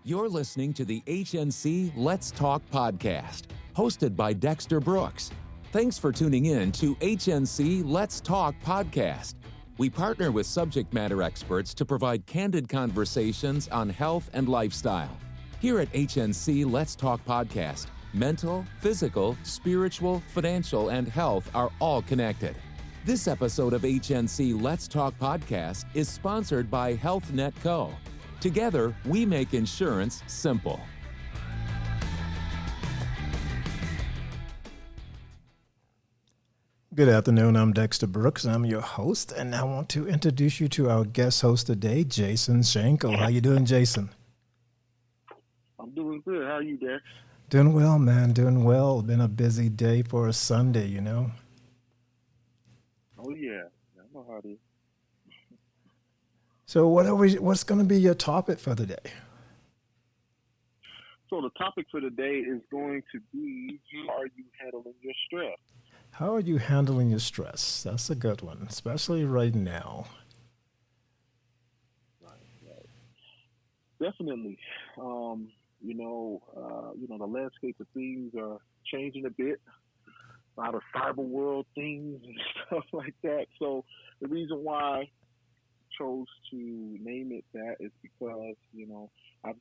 You're listening to the HNC Let's Talk podcast, hosted by Dexter Brooks. Thanks for tuning in to HNC Let's Talk podcast. We partner with subject matter experts to provide candid conversations on health and lifestyle. Here at HNC Let's Talk podcast, mental, physical, spiritual, financial, and health are all connected. This episode of HNC Let's Talk podcast is sponsored by HealthNet Co. Together, we make insurance simple. Good afternoon, I'm Dexter Brooks. I'm your host, and I want to introduce you to our guest host today, Jason Shankle. How you doing, Jason? I'm doing good. How are you, Dex? Doing well, man, doing well. Been a busy day for a Sunday, you know? Oh, yeah. I know how it is. So what's going to be your topic for the day? So the topic for the day is going to be, how are you handling your stress? How are you handling your stress? That's a good one, especially right now. Right. Definitely. The landscape of things are changing a bit. A lot of cyber world things and stuff like that. So the reason why I chose to name it that is because, I'm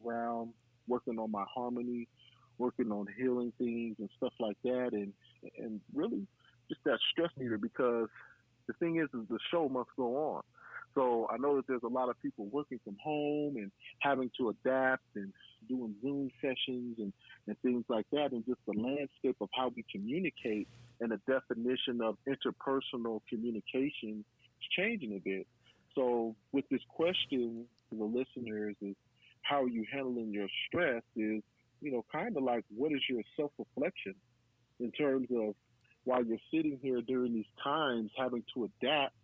around working on my harmony, working on healing things and stuff like that, and really just that stress meter, because the thing is the show must go on. So I know that there's a lot of people working from home and having to adapt and doing Zoom sessions and things like that, and just the landscape of how we communicate and the definition of interpersonal communication is changing a bit. So with this question to the listeners is, how are you handling your stress, is, kind of like, what is your self-reflection in terms of, while you're sitting here during these times having to adapt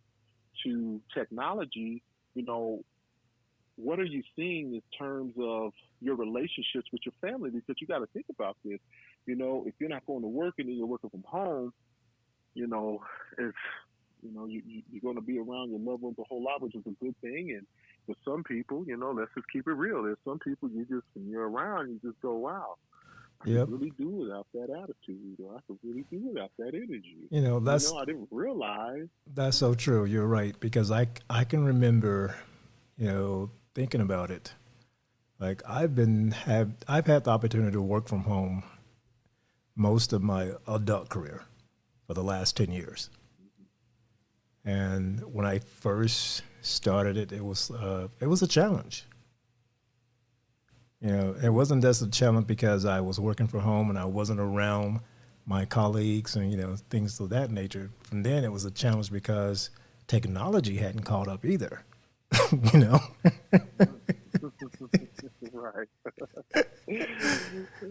to technology, what are you seeing in terms of your relationships with your family? Because you got to think about this. If you're not going to work and then you're working from home, it's, you're going to be around your loved ones a whole lot, which is a good thing. And for some people, let's just keep it real. There's some people when you're around, you just go, wow, I could really do without that attitude, or I could really do without that energy. I didn't realize. That's so true. You're right, because I can remember, thinking about it. Like I've had the opportunity to work from home most of my adult career for the last 10 years. And when I first started it was a challenge. It wasn't just a challenge because I was working from home and I wasn't around my colleagues and, things of that nature. From then it was a challenge because technology hadn't caught up either, Right.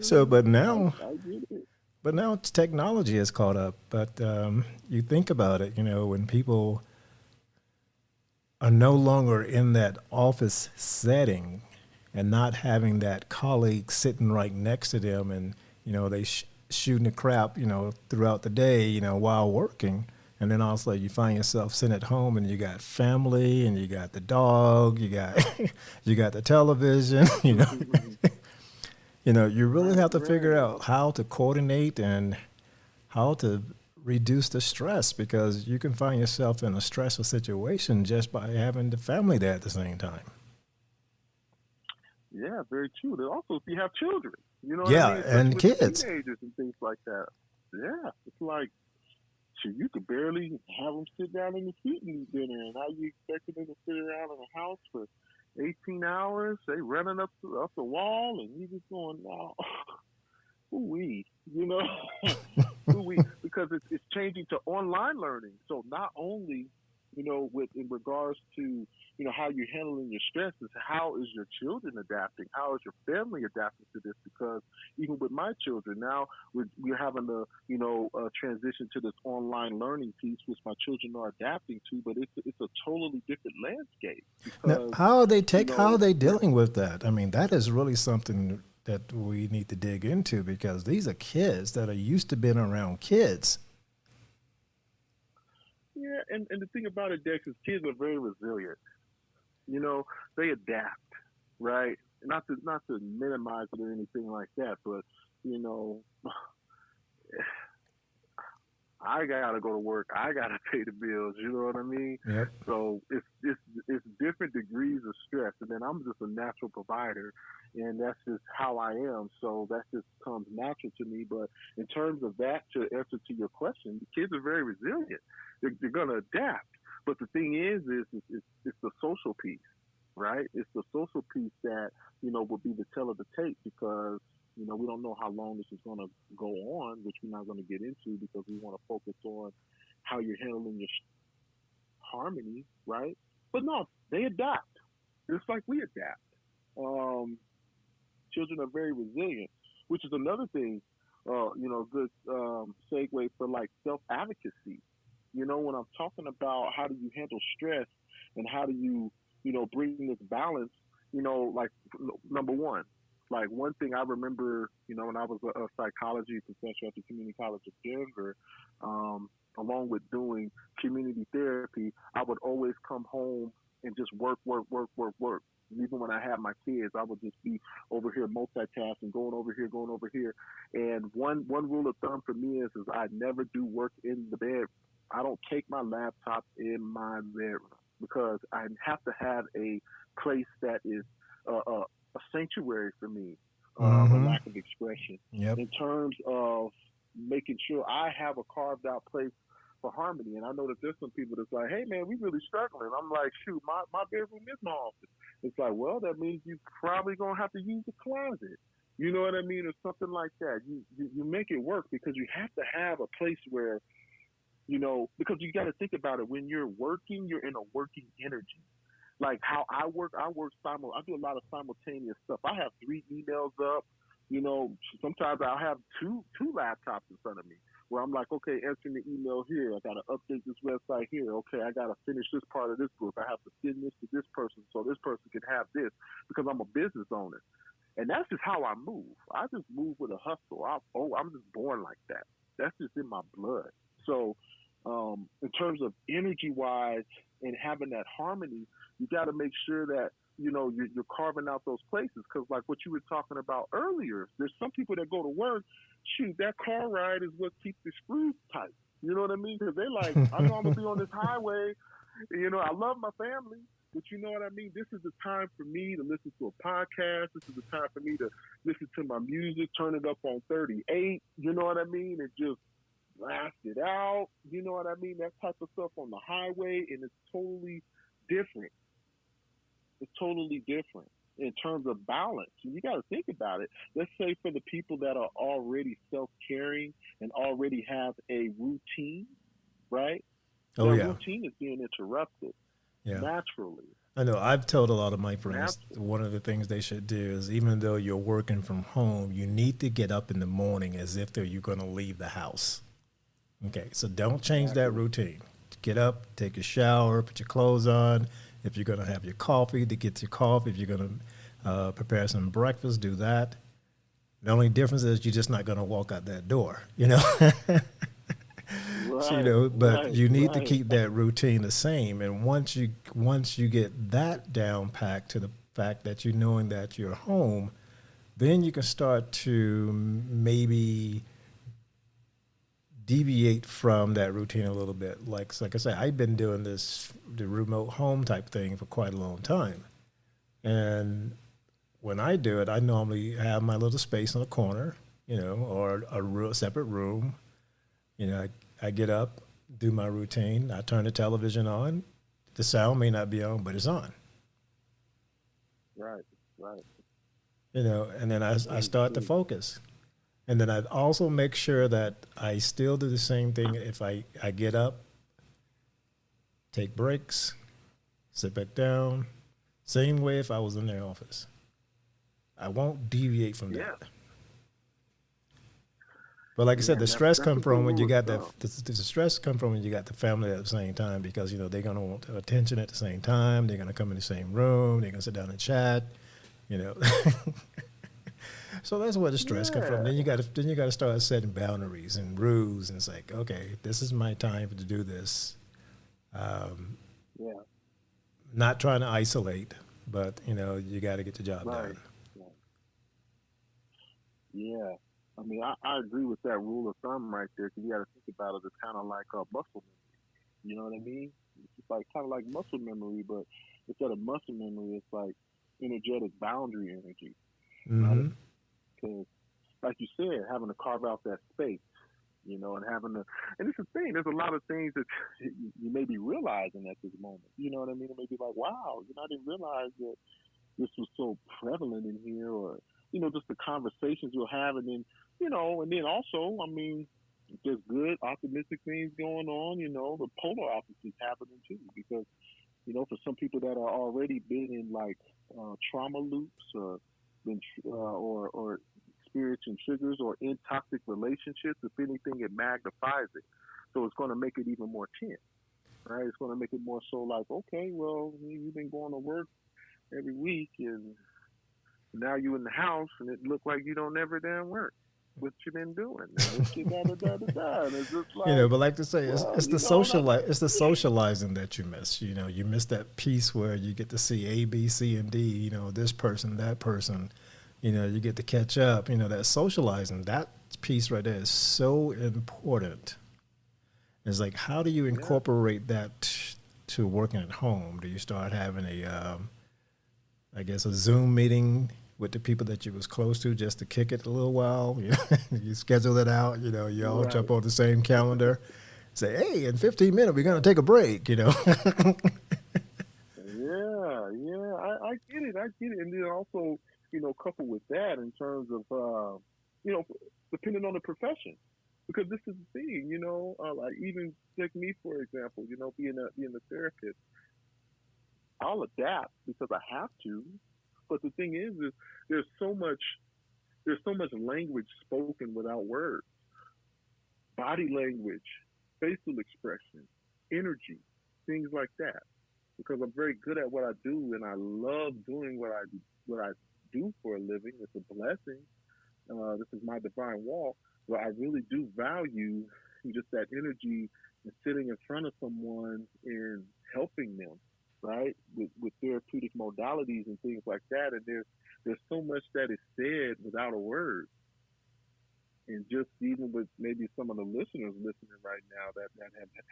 So, but now technology has caught up. But you think about it, when people are no longer in that office setting and not having that colleague sitting right next to them, and they shooting the crap throughout the day while working, and then also you find yourself sitting at home and you got family and you got the dog, you got you got the television, you really have to figure out how to coordinate and how to reduce the stress, because you can find yourself in a stressful situation just by having the family there at the same time. Yeah, very true. And also, if you have children, and kids, teenagers and things like that. Yeah, it's like, you could barely have them sit down in the seat and eat dinner, and how you expecting them to sit around in the house for 18 hours? They running up the wall, and you just going, no, ooh-wee, ooh-wee, because it's changing to online learning. So not only, in regards to, how you're handling your stress, is how is your children adapting? How is your family adapting to this? Because even with my children now, we're having to, transition to this online learning piece, which my children are adapting to, but it's a totally different landscape. Because, now, how are they dealing with that? I mean, that is really something that we need to dig into, because these are kids that are used to being around kids. Yeah, and the thing about it, Dex, is kids are very resilient. They adapt. right? Not to minimize it or anything like that, but you know, I gotta go to work. I gotta pay the bills. You know what I mean? Yep. So it's different degrees of stress, and then I'm just a natural provider, and that's just how I am. So that just comes natural to me. But in terms of that, to answer to your question, the kids are very resilient. They're gonna adapt. But the thing it's the social piece, right? It's the social piece that will be the tell of the tape because we don't know how long this is going to go on, which we're not going to get into because we want to focus on how you're handling your harmony, right? But no, they adapt, just like we adapt. Children are very resilient, which is another thing, good segue for like self advocacy. When I'm talking about how do you handle stress and how do you, bring this balance, like number one, like one thing I remember, when I was a psychology professor at the Community College of Denver, along with doing community therapy, I would always come home and just work. Even when I had my kids, I would just be over here multitasking, going over here. And one rule of thumb for me is I never do work in the bed. I don't take my laptop in my bedroom because I have to have a place that is a sanctuary for me, a lack of expression. Yep. In terms of making sure I have a carved out place for harmony. And I know that there's some people that's like, hey, man, we really struggling. I'm like, shoot, my bedroom is my office. It's like, well, that means you probably going to have to use the closet. You know what I mean? Or something like that. You make it work because you have to have a place where, because you got to think about it. When you're working, you're in a working energy. Like how I work I do a lot of simultaneous stuff. I have 3 emails up. Sometimes I'll have two laptops in front of me where I'm like, okay, answering the email here. I got to update this website here. Okay, I got to finish this part of this book. I have to send this to this person so this person can have this because I'm a business owner. And that's just how I move. I just move with a hustle. I'm just born like that. That's just in my blood. So in terms of energy-wise and having that harmony, you got to make sure that you're carving out those places because, like what you were talking about earlier, there's some people that go to work. Shoot, that car ride is what keeps the screws tight. You know what I mean? Because they're like, I know I'm gonna be on this highway. I love my family, but you know what I mean. This is the time for me to listen to a podcast. This is the time for me to listen to my music, turn it up on 38. You know what I mean, and just blast it out. You know what I mean? That type of stuff on the highway, and it's totally different. It's totally different in terms of balance. You got to think about it. Let's say for the people that are already self-caring and already have a routine, right? Oh, yeah. Routine is being interrupted naturally. I know. I've told a lot of my friends one of the things they should do is even though you're working from home, you need to get up in the morning as if you're going to leave the house. Okay, so don't change that routine. Get up, take a shower, put your clothes on. If you're going to have your coffee, to get your coffee. If you're going to prepare some breakfast, do that. The only difference is you're just not going to walk out that door, Right, but you need to right. keep that routine the same. And once you get that down packed to the fact that you're knowing that you're home, then you can start to maybe deviate from that routine a little bit. Like I said, I've been doing the remote home type thing for quite a long time. And when I do it, I normally have my little space in a corner, or a separate room. I get up, do my routine. I turn the television on. The sound may not be on, but it's on. Right. And then I start to focus. And then I also make sure that I still do the same thing. If I get up, take breaks, sit back down, same way if I was in the office. I won't deviate from that. But like I said, the stress comes from when you got the stress come from when you got the family at the same time because they're gonna want attention at the same time. They're gonna come in the same room. They're gonna sit down and chat. So that's where the stress comes from. Then you got to start setting boundaries and rules, and it's like, okay, this is my time to do this. Not trying to isolate, but you got to get the job Right. done. Right. Yeah. I mean, I agree with that rule of thumb right there because you got to think about it. It's kind of like a muscle memory. You know what I mean? It's like kind of like muscle memory, but instead of muscle memory, it's like energetic boundary energy, right? Mm-hmm. Because, like you said, having to carve out that space, and having to, and it's the thing. There's a lot of things that you may be realizing at this moment. You know what I mean? It may be like, wow, I didn't realize that this was so prevalent in here, or just the conversations we'll have, and then and then also, I mean, there's good optimistic things going on. The polar opposites happening too, because for some people that are already been in like trauma loops, or been or experiencing triggers, or in toxic relationships, if anything, it magnifies it. So it's going to make it even more tense, right? It's going to make it more so like, okay, well, you've been going to work every week, and now you in the house, and it look like you don't ever damn work. What you been doing? Let's get da da da da da. And it's just like, But like to say, well, it's the not, it's the socializing that you miss. You miss that piece where you get to see A, B, C, and D. This person, that person. You get to catch up. That socializing, that piece right there is so important. It's like, how do you yeah, incorporate that to working at home? Do you start having I guess, a Zoom meeting with the people that you was close to just to kick it a little while? You schedule it out. You all right, jump on the same calendar. Say, hey, in 15 minutes we're gonna take a break. yeah. I get it, and then also, coupled with that in terms of, you know, depending on the profession, because this is the thing, like even take me for example, being a therapist, I'll adapt because I have to, but the thing is there's so much there's so much language spoken without words, body language, facial expression, energy, things like that. Because I'm very good at what I do, and I love doing what I do for a living. It's a blessing. This is my divine walk, where I really do value just that energy and sitting in front of someone and helping them, right, with therapeutic modalities and things like that. And there's so much that is said without a word, and just even with maybe some of the listeners listening right now that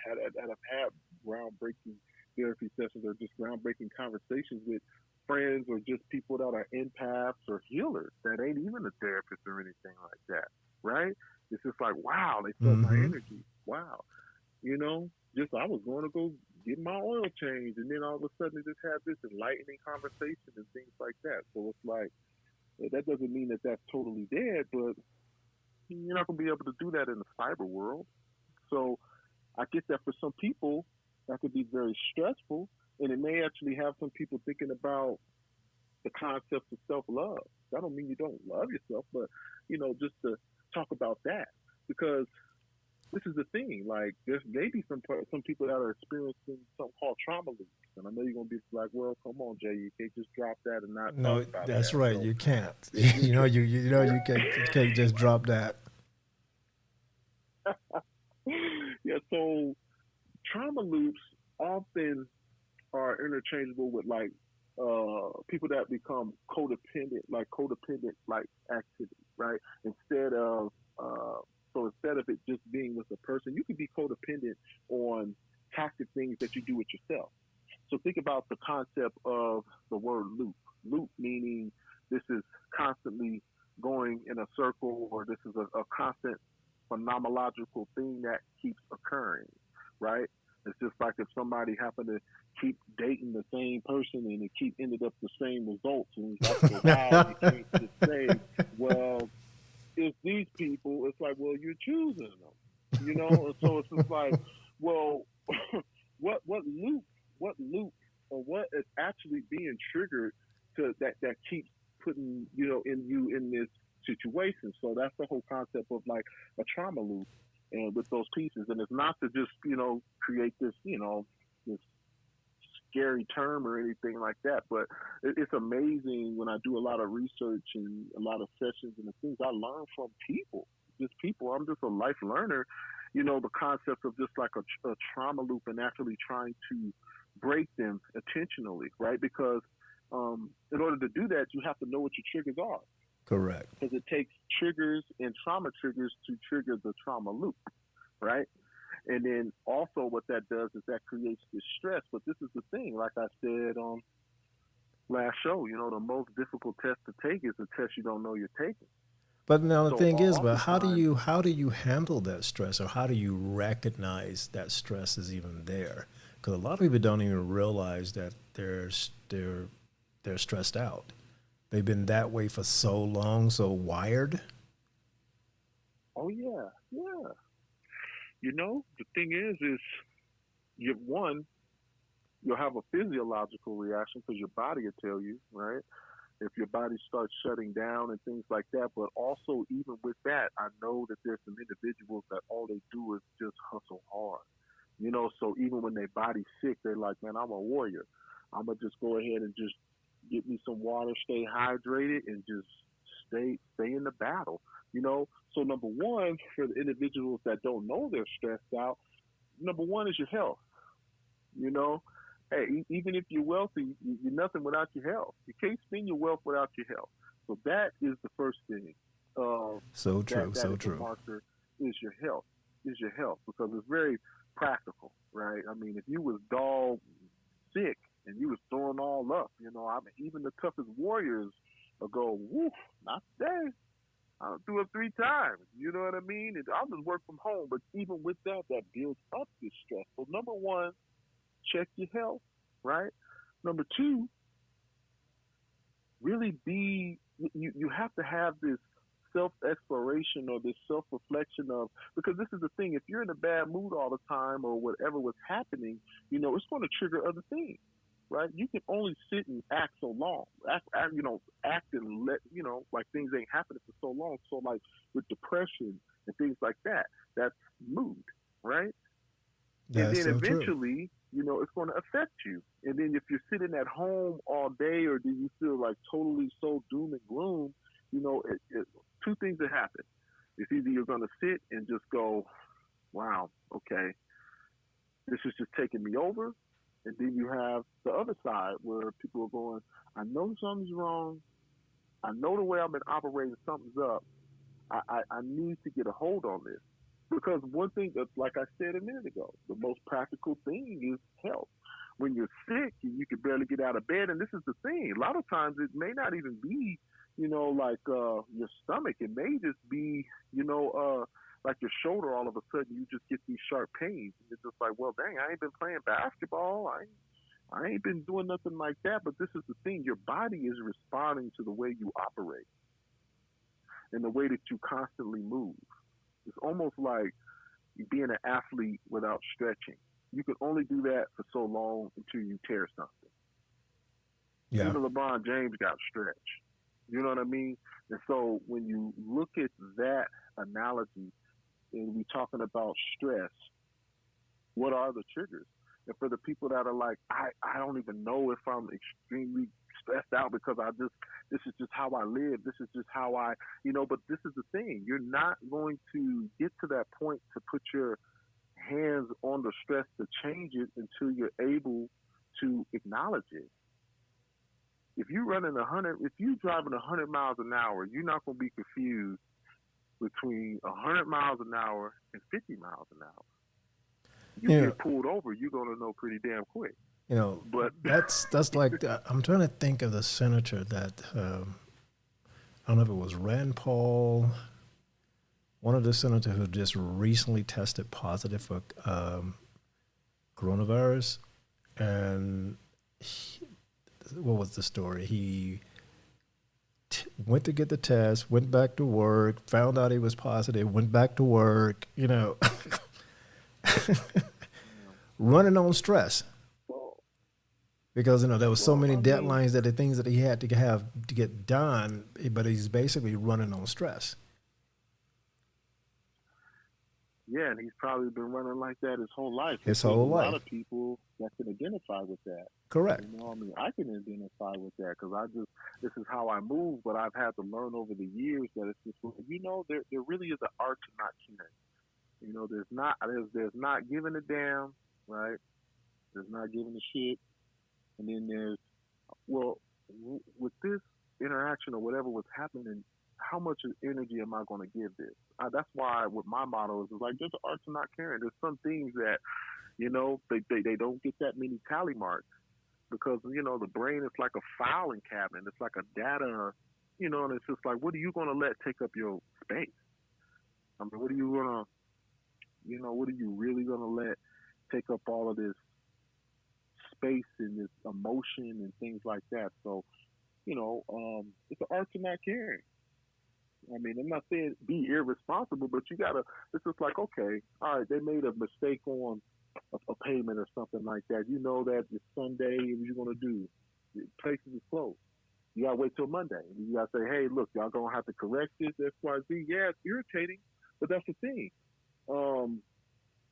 have had groundbreaking therapy sessions, or just groundbreaking conversations with friends, or just people that are empaths or healers that ain't even a therapist or anything like that, right? It's just like, wow, they felt my Mm-hmm. energy. Wow, just I was going to go get my oil change, and then all of a sudden just had this enlightening conversation and things like that. So it's like, that doesn't mean that that's totally dead, but you're not going to be able to do that in the cyber world. So I get that for some people, that could be very stressful, and it may actually have some people thinking about the concept of self-love. That don't mean you don't love yourself, but just to talk about that, because this is the thing. Like, there's maybe some people that are experiencing something called trauma loops, and I know you're gonna be like, well, come on, Jay, you can't just drop that and not talk No, about that's that. right. So You can't. if you You can't just drop that. yeah, so trauma loops often are interchangeable with like people that become codependent like activity, right? Uh, instead of it just being with a person, you can be codependent on toxic things that you do with yourself. So think about the concept of the word loop. Loop meaning this is constantly going in a circle, or this is a constant phenomenological thing that keeps occurring, right? It's just like if somebody happened to keep dating the same person and it keep ended up the same results, and after a while you can't just say, well, it's these people. It's like, well, you're choosing them. And so it's just like, well, what loop or what is actually being triggered to that keeps putting in this situation. So that's the whole concept of like a trauma loop, and with those pieces. And it's not to just create this scary term or anything like that, but it's amazing when I do a lot of research and a lot of sessions and the things I learn from people. Just people. I'm just a life learner. The concept of just like a trauma loop, and actually trying to break them intentionally, right? Because In order to do that, you have to know what your triggers are, Correct. because it takes triggers and trauma triggers to trigger the trauma loop, right? And then also what that does is that creates this stress. But this is the thing, like I said on last show, the most difficult test to take is the test you don't know you're taking. But now the So thing is, but oftentimes, how do you handle that stress, or how do you recognize that stress is even there? Because a lot of people don't even realize that they're stressed out. They've been that way for so long, so wired. oh yeah, yeah. The thing is you one, you'll have a physiological reaction because your body will tell you, right? If your body starts shutting down and things like that. But also, even with that, I know that there's some individuals that all they do is just hustle hard. So even when their body's sick, they're like, man, I'm a warrior. I'm gonna just go ahead and just get me some water, stay hydrated, and just stay in the battle. So number one, for the individuals that don't know they're stressed out, number one is your health. You know, hey, even if you're wealthy, you're nothing without your health. You can't spend your wealth without your health. So that is the first thing. So That true, that so is a true. marker. Is your health? Is your health? Because it's very practical, right? I mean, if you was dog sick and you was throwing all up, I mean, even the toughest warriors will go, woof, not today. I'll do it 3 times. You know what I mean? And I'll just work from home. But even with that, that builds up this stress. So number one, check your health, right? Number two, really you have to have this self exploration or this self reflection of, because this is the thing, if you're in a bad mood all the time or whatever was happening, it's going to trigger other things. Right, you can only sit and act so long. Act and let like things ain't happening for so long. So like with depression and things like that, that's mood, right? And That's then so true. eventually, it's going to affect you. And then if you're sitting at home all day, or do you feel like totally so doom and gloom, two things that happen. It's either you're going to sit and just go, wow, okay, this is just taking me over. And then you have the other side where people are going, I know something's wrong. I know the way I've been operating, something's up. I need to get a hold on this. Because one thing that, like I said a minute ago, the most practical thing is health. When you're sick and you can barely get out of bed, and this is the thing, a lot of times it may not even be, like your stomach. It may just be, like your shoulder. All of a sudden, you just get these sharp pains. And it's just like, well, dang, I ain't been playing basketball. I ain't been doing nothing like that. But this is the thing, your body is responding to the way you operate and the way that you constantly move. It's almost like being an athlete without stretching. You can only do that for so long until you tear something. Yeah. Even LeBron James got stretched. You know what I mean? And so when you look at that analogy and we talking about stress, what are the triggers? And for the people that are like, I don't even know if I'm extremely stressed out because this is just how I live. This is just how but this is the thing. You're not going to get to that point to put your hands on the stress to change it until you're able to acknowledge it. If you're driving 100 miles an hour, you're not going to be confused between 100 miles an hour and 50 miles an hour. You You know, get pulled over, you're going to know pretty damn quick. But that's like I'm trying to think of the senator that I don't know if it was Rand Paul, one of the senators who just recently tested positive for coronavirus, and what was the story? He went to get the test, went back to work, found out he was positive, went back to work. Running on stress. Because there was so many deadlines that the things that he had to have to get done, but he's basically running on stress. yeah, and he's probably been running like that his whole life. His There's whole a lot life. of people that can identify with that. Correct. I mean, I can identify with that because this is how I move. But I've had to learn over the years that it's just, there really is an art to not caring. There's not giving a damn, right? There's not giving a shit, and then there's, well, situation or whatever was happening, how much energy am I going to give this? That's why with my motto is like, there's an art to not caring. There's some things that, they don't get that many tally marks because, the brain is like a filing cabinet. It's like a data, and it's just like, what are you going to let take up your space? I mean, what are you going to, what are you really going to let take up all of this space and this emotion and things like that? So, it's an art to not caring. I mean, I'm not saying be irresponsible, but you gotta. It's just like, okay, all right, they made a mistake on a payment or something like that. You know that it's Sunday, what you gonna do? The places is closed. You gotta wait till Monday. You gotta say, hey, look, y'all gonna have to correct this X, Y, Z. Yeah, it's irritating, but that's the thing.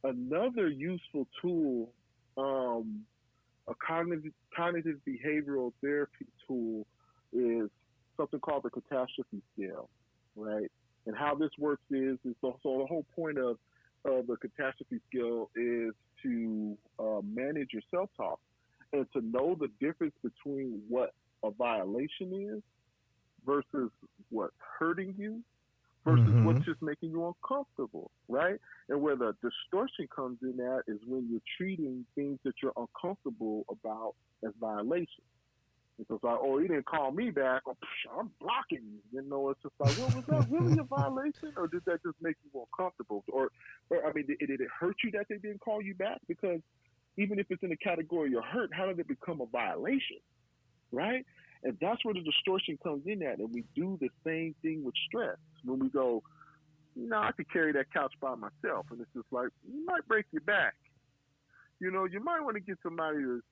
Another useful tool, a cognitive behavioral therapy tool, is something called the catastrophe scale, right? And how this works is so the whole point of the catastrophe scale is to manage your self-talk and to know the difference between what a violation is versus what's hurting you versus what's just making you uncomfortable, right? And where the distortion comes in at is when you're treating things that you're uncomfortable about as violations. It's just like, oh, he didn't call me back. Oh, I'm blocking you. It's just like, well, was that really a violation, or did that just make you uncomfortable? Or I mean, did it hurt you that they didn't call you back? Because even if it's in the category of hurt, how did it become a violation, right? And that's where the distortion comes in at. And we do the same thing with stress. When we go, I could carry that couch by myself, and it's just like, you might break your back. You might want to get somebody to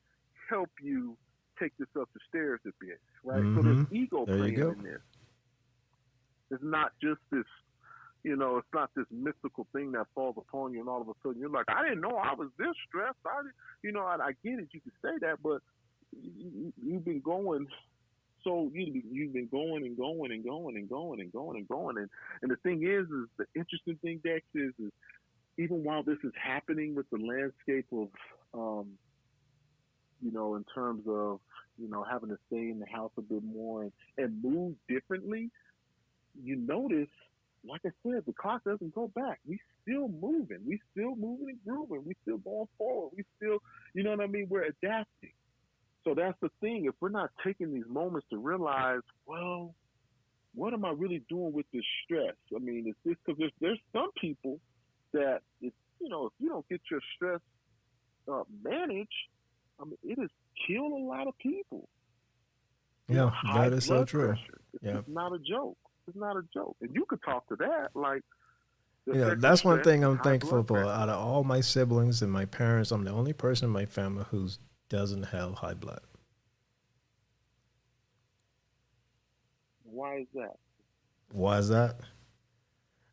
help you take this up the stairs a bit, right? So there's ego playing in this. It's not just this, it's not this mystical thing that falls upon you and all of a sudden you're like, I didn't know I was this stressed. I get it. You can say that, but you've been going. So you've been going and going and going and going and going and going. And the thing is the interesting thing, Dex, is even while this is happening with the landscape of, in terms of, having to stay in the house a bit more and move differently, you notice, like I said, the clock doesn't go back. We still moving. We still moving and grooving. We still going forward. We still, we're adapting. So that's the thing. If we're not taking these moments to realize, well, what am I really doing with this stress? I mean, it's this because there's some people that if you don't get your stress managed, I mean, it has killed a lot of people. Yeah, high that is so blood true. pressure. It's not a joke. It's not a joke. And you could talk to that, like. That's one thing I'm thankful for. Pressure. Out of all my siblings and my parents, I'm the only person in my family who doesn't have high blood. Why is that? Why is that?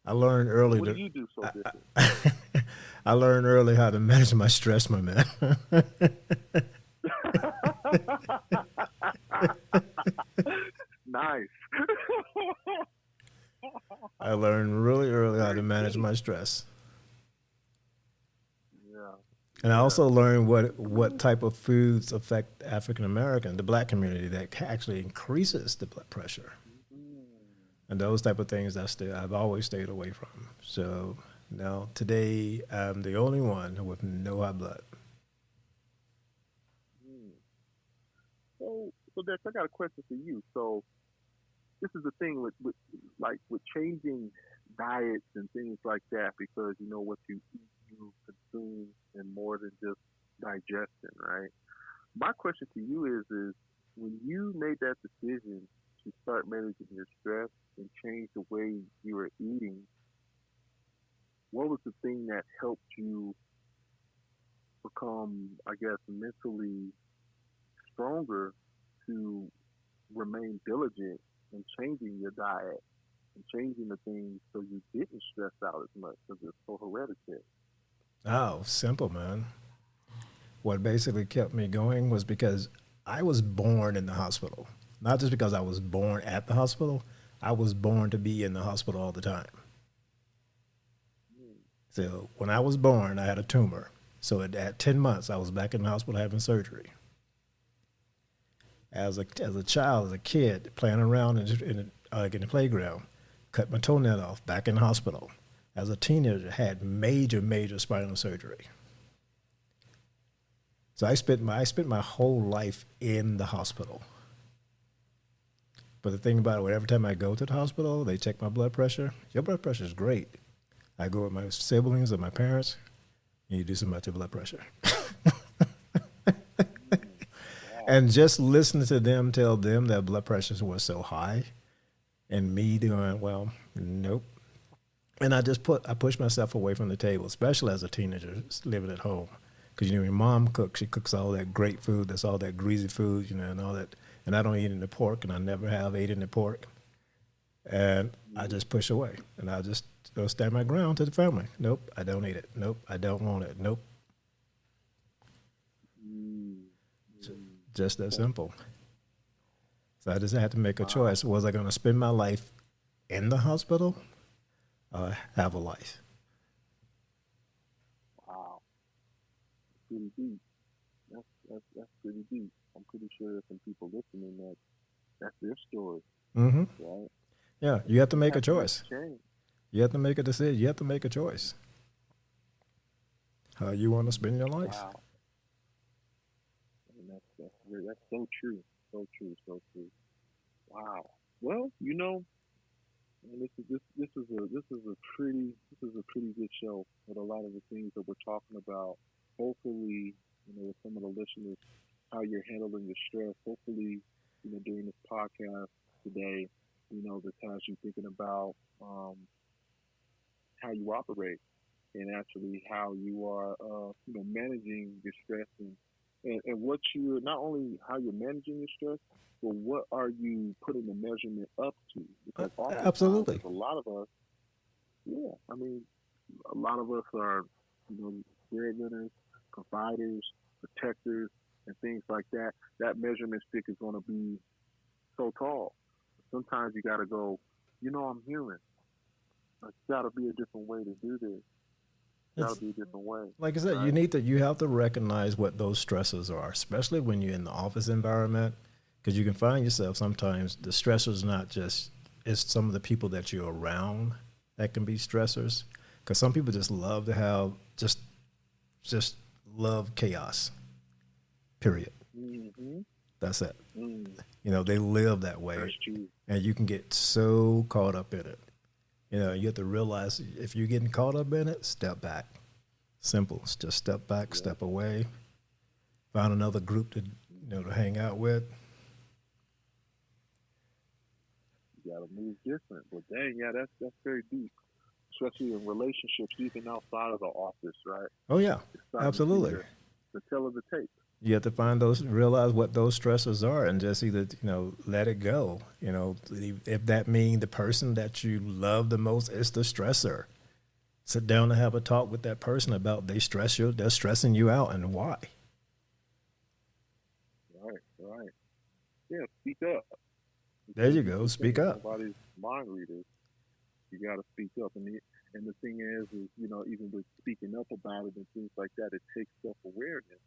I learned early. What do you do so different? I learned early how to manage my stress, my man. Nice. I learned really early how to manage my stress. Yeah. And I also learned what type of foods affect African American, the black community, that actually increases the blood pressure. And those type of things I've always stayed away from. So now today I'm the only one with no high blood. So Dex, I got a question for you. So this is the thing with changing diets and things like that, because what you eat, you consume, and more than just digestion, right? My question to you is when you made that decision to start managing your stress and change the way you were eating, what was the thing that helped you become, I guess, mentally stronger to remain diligent in changing your diet and changing the things so you didn't stress out as much because it's so hereditary? Oh, simple, man. What basically kept me going was because I was born in the hospital. Not just because I was born at the hospital, I was born to be in the hospital all the time. So when I was born, I had a tumor. So at 10 months, I was back in the hospital having surgery. As a child, as a kid, playing around in the playground, cut my toenail off, back in the hospital. As a teenager, had major spinal surgery. So I spent my whole life in the hospital. But the thing about it, every time I go to the hospital, they check my blood pressure. Your blood pressure is great. I go with my siblings or my parents. You need to do something about your blood pressure. And just listening to them tell them that blood pressures were so high, and me doing, well, nope. And I pushed myself away from the table, especially as a teenager living at home. Because, your mom cooks. She cooks all that great food. That's all that greasy food, and all that. And I don't eat any pork, and I never have ate any pork. And I just push away. And I just go stand my ground to the family. Nope, I don't eat it. Nope, I don't want it. Nope. Just that simple. So I just had to make a choice. Was I going to spend my life in the hospital or have a life? Wow. Pretty deep. That's pretty deep. I'm pretty sure there's some people listening that's their story. Mm-hmm. Right? Yeah, you have to make a choice. You have to make a decision. You have to make a choice. How you want to spend your life. Wow. And that's so true. So true. So true. Wow. Well, this is a pretty good show with a lot of the things that we're talking about. Hopefully, with some of the listeners, how you're handling your stress. Hopefully, during this podcast today, this has you thinking about how you operate and actually how you are, managing your stress and what you're not only how you're managing your stress, but what are you putting the measurement up to? Because Absolutely, a lot of us, a lot of us are, breadwinners, providers, protectors, and things like that. That measurement stick is going to be so tall. Sometimes you got to go, I'm human. There's got to be a different way to do this. Got to be a different way. Like I said, right? You have to recognize what those stresses are, especially when you're in the office environment, because you can find yourself sometimes the stressors not just it's some of the people that you're around that can be stressors, because some people just love to have just love chaos. Period. Mm-hmm. That's it. They live that way. That's true. And you can get so caught up in it. You have to realize if you're getting caught up in it, step back. Simple. Just step back, step away. Find another group to hang out with. You gotta move different. But dang, that's very deep. Especially in relationships, even outside of the office, right? Oh yeah. Absolutely. The tell of the tape. You have to realize what those stressors are, and just either let it go. If that means the person that you love the most is the stressor, sit down and have a talk with that person about they're stressing you out, and why. Right. Yeah, speak up. There you go. Speak up. Nobody's mind readers. You got to speak up, and the thing is even with speaking up about it and things like that, it takes self-awareness.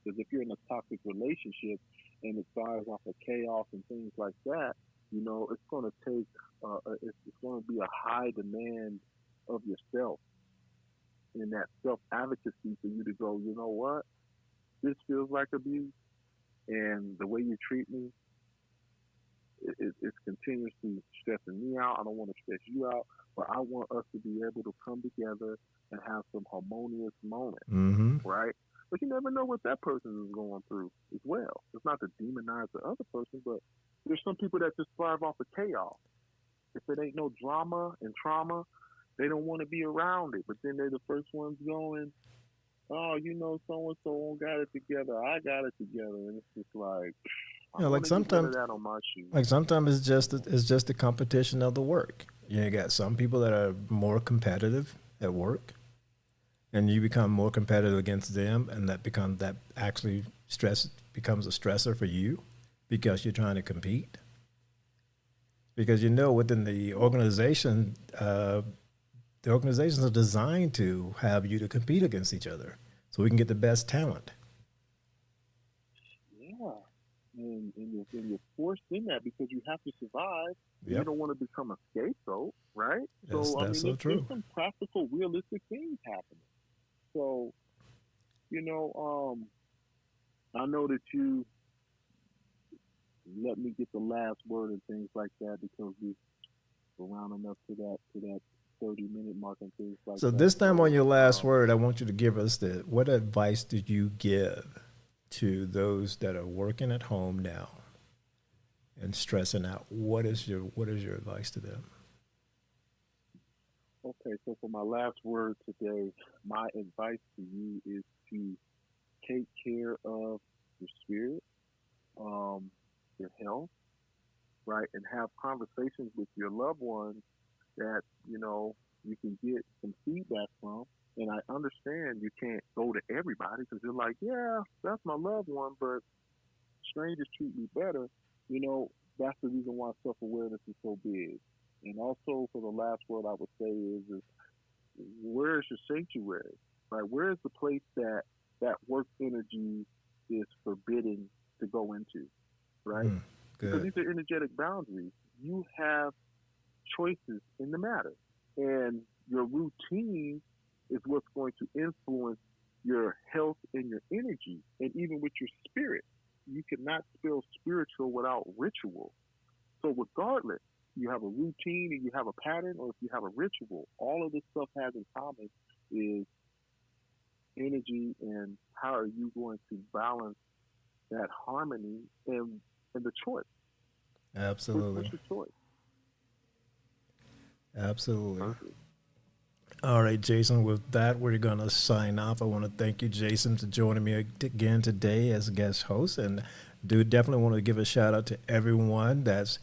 Because if you're in a toxic relationship and it fires off of chaos and things like that, it's going to take, it's going to be a high demand of yourself and that self-advocacy for you to go, you know what, this feels like abuse, and the way you treat me, it's continuously stressing me out. I don't want to stress you out, but I want us to be able to come together and have some harmonious moments, right? But you never know what that person is going through as well. It's not to demonize the other person, but there's some people that just thrive off of chaos. If it ain't no drama and trauma, they don't want to be around it. But then they're the first ones going, oh, so-and-so got it together. I got it together. And it's just like, sometimes that on my shoes. Like sometimes it's just the competition of the work. You got some people that are more competitive at work, and you become more competitive against them, and that becomes a stressor for you because you're trying to compete. Because within the organization, the organizations are designed to have you to compete against each other, so we can get the best talent. Yeah, and you're forced in that because you have to survive. And you Yep. don't want to become a scapegoat, right? So I That's mean, so there's true. some practical, realistic things happening. So you know, I know that you let me get the last word and things like that because we're rounding up to that 30-minute mark and things like So that. this time on So your last word, I want you to give us what advice did you give to those that are working at home now and stressing out? What is your advice to them? okay, so for my last word today, my advice to you is to take care of your spirit, um, your health, right, and have conversations with your loved ones that you can get some feedback from. And I understand you can't go to everybody because you're like, yeah, that's my loved one, but strangers treat me better. You know, that's the reason why self awareness is so big. And also, for the last word I would say is where is your sanctuary? Right? Where is the place that work energy is forbidden to go into? Right? Mm, Because good. these are energetic boundaries. You have choices in the matter. And your routine is what's going to influence your health and your energy, and even with your spirit. You cannot spell spiritual without ritual. So, regardless, you have a routine and you have a pattern, or if you have a ritual, all of this stuff has in common is energy and how are you going to balance that harmony and the choice. What's Absolutely. your choice? Absolutely. Perfect. All right, Jason, with that, we're going to sign off. I want to thank you, Jason, for joining me again today as a guest host. And do definitely want to give a shout out to everyone that's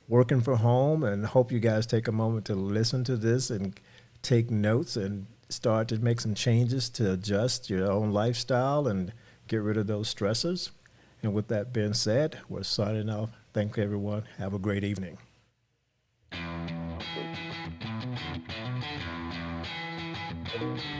working from home, and hope you guys take a moment to listen to this and take notes and start to make some changes to adjust your own lifestyle and get rid of those stressors. And with that being said, we're signing off. Thank you, everyone. Have a great evening. Thank you.